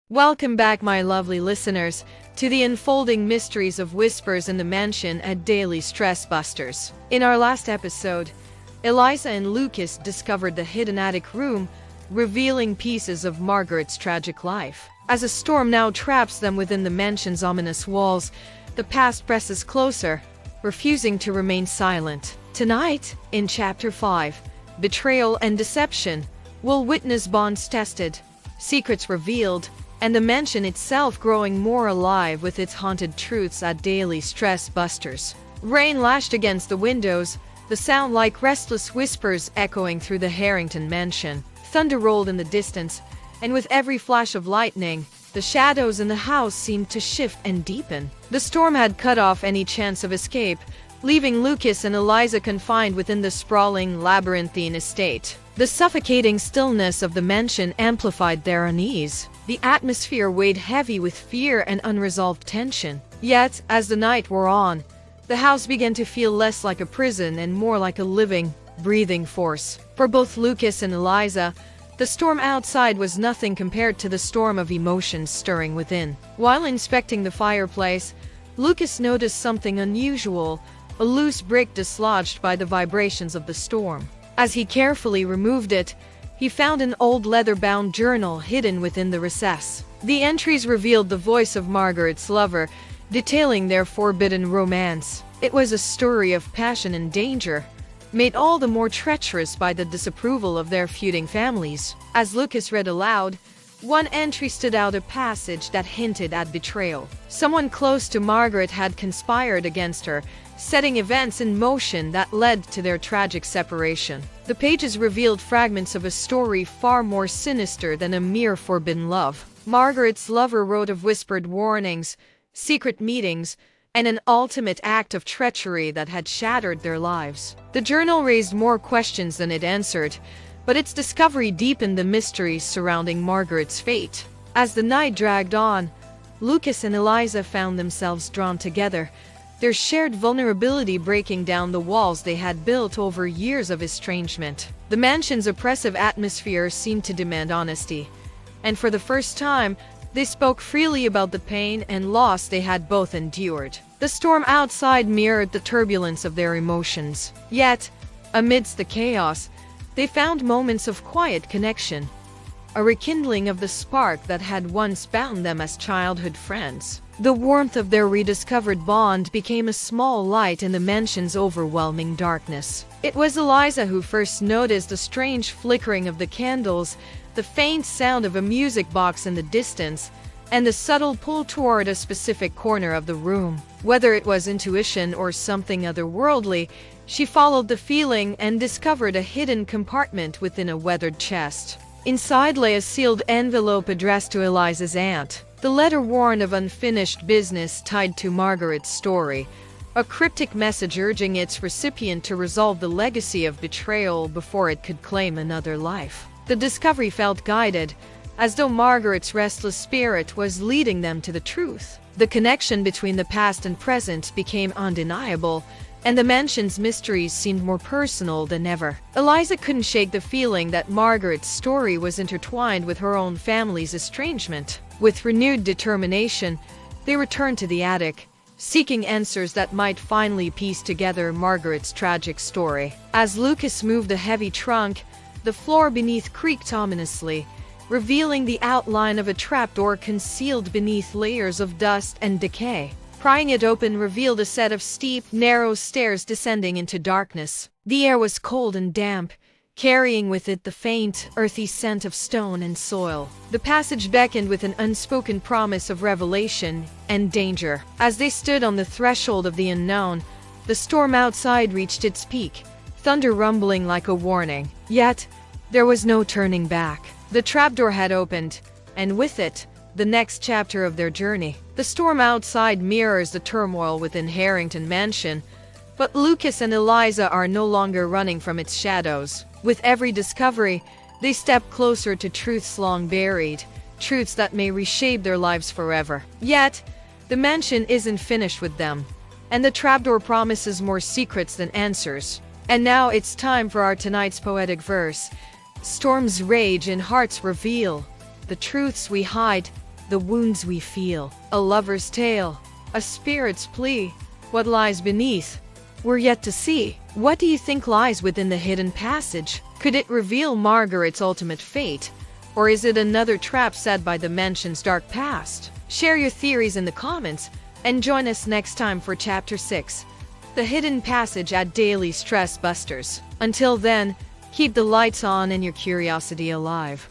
Welcome back, my lovely listeners, to the unfolding mysteries of Whispers in the Mansion at Daily Stress Busters. In our last episode, Eliza and Lucas discovered the hidden attic room, revealing pieces of Margaret's tragic life. As a storm now traps them within the mansion's ominous walls, the past presses closer, refusing to remain silent. Tonight, in Chapter 5, Betrayal and Deception, we'll witness bonds tested, secrets revealed, and the mansion itself growing more alive with its haunted truths at Daily Stress Busters. Rain lashed against the windows, the sound like restless whispers echoing through the Harrington mansion. Thunder rolled in the distance, and with every flash of lightning, the shadows in the house seemed to shift and deepen. The storm had cut off any chance of escape, leaving Lucas and Eliza confined within the sprawling, labyrinthine estate. The suffocating stillness of the mansion amplified their unease. The atmosphere weighed heavy with fear and unresolved tension. Yet, as the night wore on, the house began to feel less like a prison and more like a living, breathing force. For both Lucas and Eliza, the storm outside was nothing compared to the storm of emotions stirring within. While inspecting the fireplace, Lucas noticed something unusual, a loose brick dislodged by the vibrations of the storm. As he carefully removed it, he found an old leather-bound journal hidden within the recess. The entries revealed the voice of Margaret's lover, detailing their forbidden romance. It was a story of passion and danger, made all the more treacherous by the disapproval of their feuding families. As Lucas read aloud, one entry stood out, a passage that hinted at betrayal. Someone close to Margaret had conspired against her, setting events in motion that led to their tragic separation. The pages revealed fragments of a story far more sinister than a mere forbidden love. Margaret's lover wrote of whispered warnings, secret meetings, and an ultimate act of treachery that had shattered their lives. The journal raised more questions than it answered, but its discovery deepened the mysteries surrounding Margaret's fate. As the night dragged on, Lucas and Eliza found themselves drawn together, their shared vulnerability breaking down the walls they had built over years of estrangement. The mansion's oppressive atmosphere seemed to demand honesty, and for the first time, they spoke freely about the pain and loss they had both endured. The storm outside mirrored the turbulence of their emotions. Yet, amidst the chaos, they found moments of quiet connection, a rekindling of the spark that had once bound them as childhood friends. The warmth of their rediscovered bond became a small light in the mansion's overwhelming darkness. It was Eliza who first noticed the strange flickering of the candles, the faint sound of a music box in the distance, and the subtle pull toward a specific corner of the room. Whether it was intuition or something otherworldly, she followed the feeling and discovered a hidden compartment within a weathered chest. Inside lay a sealed envelope addressed to Eliza's aunt. The letter warned of unfinished business tied to Margaret's story, a cryptic message urging its recipient to resolve the legacy of betrayal before it could claim another life. The discovery felt guided, as though Margaret's restless spirit was leading them to the truth. The connection between the past and present became undeniable, and the mansion's mysteries seemed more personal than ever. Eliza couldn't shake the feeling that Margaret's story was intertwined with her own family's estrangement. With renewed determination, they returned to the attic, seeking answers that might finally piece together Margaret's tragic story. As Lucas moved a heavy trunk, the floor beneath creaked ominously, revealing the outline of a trapdoor concealed beneath layers of dust and decay. Prying it open revealed a set of steep, narrow stairs descending into darkness. The air was cold and damp, carrying with it the faint, earthy scent of stone and soil. The passage beckoned with an unspoken promise of revelation and danger. As they stood on the threshold of the unknown, the storm outside reached its peak, thunder rumbling like a warning. Yet, there was no turning back. The trapdoor had opened, and with it, the next chapter of their journey. The storm outside mirrors the turmoil within Harrington Mansion, but Lucas and Eliza are no longer running from its shadows. With every discovery, they step closer to truths long buried, truths that may reshape their lives forever. Yet, the mansion isn't finished with them, and the trapdoor promises more secrets than answers. And now it's time for our tonight's poetic verse. Storms rage and hearts reveal. The truths we hide the wounds we feel, a lover's tale, a spirit's plea. What lies beneath? We're yet to see. What do you think lies within the hidden passage? Could it reveal Margaret's ultimate fate? Or is it another trap set by the mansion's dark past? Share your theories in the comments and join us next time for Chapter 6, The Hidden Passage at Daily Stress Busters. Until then, keep the lights on and your curiosity alive.